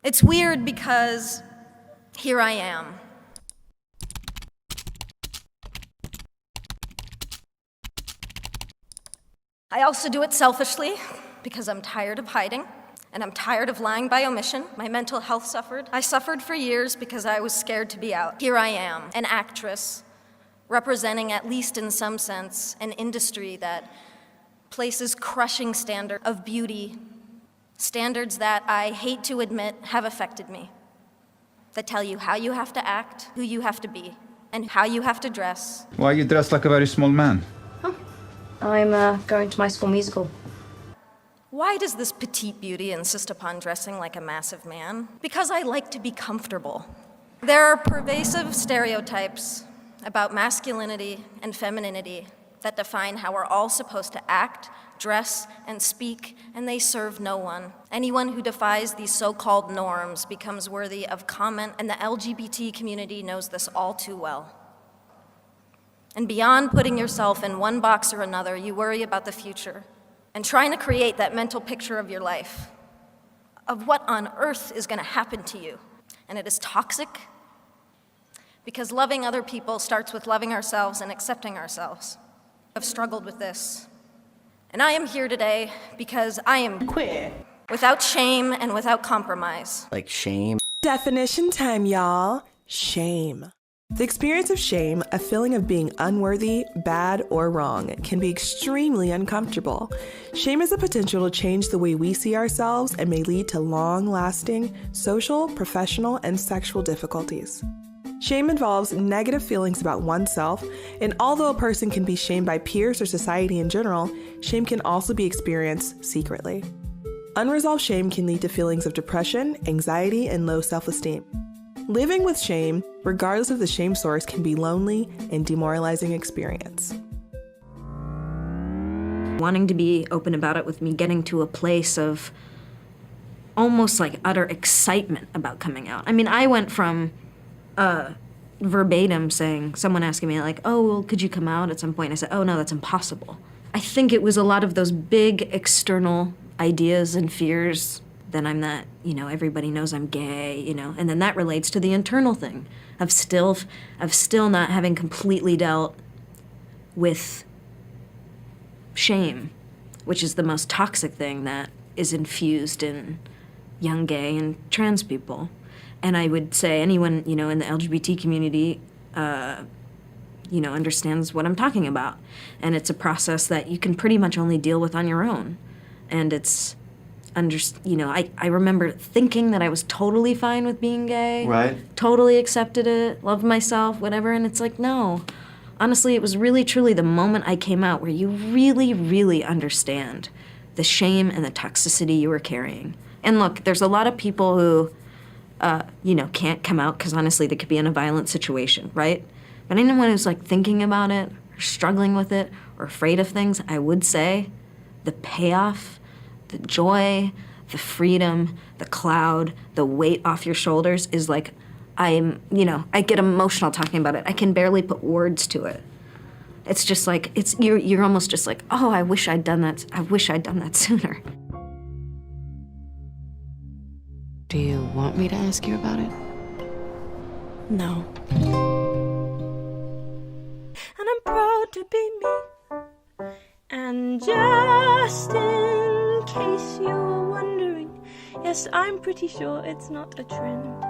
It's weird because here I am. I also do it selfishly because I'm tired of hiding and I'm tired of lying by omission. My mental health suffered. I suffered for years because I was scared to be out. Here I am, an actress, representing, at least in some sense, an industry that places crushing standards of beauty, standards that I hate to admit have affected me, that tell you how you have to act, who you have to be, and how you have to dress. Why are you dressed like a very small man? I'm going to my school musical. Why does this petite beauty insist upon dressing like a massive man? Because I like to be comfortable. There are pervasive stereotypes about masculinity and femininity that define how we're all supposed to act, dress, and speak, and they serve no one. Anyone who defies these so-called norms becomes worthy of comment, and the LGBT community knows this all too well. And beyond putting yourself in one box or another, you worry about the future and trying to create that mental picture of your life, of what on earth is going to happen to you. And it is toxic because loving other people starts with loving ourselves and accepting ourselves. I've struggled with this. And I am here today because I am queer, without shame and without compromise. Like shame. Definition time, y'all. Shame. The experience of shame, a feeling of being unworthy, bad, or wrong, can be extremely uncomfortable. Shame has the potential to change the way we see ourselves and may lead to long-lasting social, professional, and sexual difficulties. Shame involves negative feelings about oneself, and although a person can be shamed by peers or society in general, shame can also be experienced secretly. Unresolved shame can lead to feelings of depression, anxiety, and low self-esteem. Living with shame, regardless of the shame source, can be lonely and demoralizing experience. Wanting to be open about it with me getting to a place of almost like utter excitement about coming out. I mean, I went from verbatim saying, someone asking me like, oh, well, could you come out at some point? I said, oh no, that's impossible. I think it was a lot of those big external ideas and fears. Then I'm that, everybody knows I'm gay, and then that relates to the internal thing of still not having completely dealt with shame, which is the most toxic thing that is infused in young gay and trans people. And I would say anyone, in the LGBT community, understands what I'm talking about. And it's a process that you can pretty much only deal with on your own. And it's, I remember thinking that I was totally fine with being gay. Right. Totally accepted it, loved myself, whatever, and it's like, no. Honestly, it was really, truly the moment I came out where you really, really understand the shame and the toxicity you were carrying. And look, there's a lot of people who, can't come out because honestly they could be in a violent situation, right? But anyone who's like thinking about it, or struggling with it, or afraid of things, I would say the payoff, the joy, the freedom, the cloud, the weight off your shoulders is like, I get emotional talking about it. I can barely put words to it. It's just like, you're almost just like, oh, I wish I'd done that. I wish I'd done that sooner. Do you want me to ask you about it? No. And I'm proud to be me. And just in case you're wondering, yes, I'm pretty sure it's not a trend.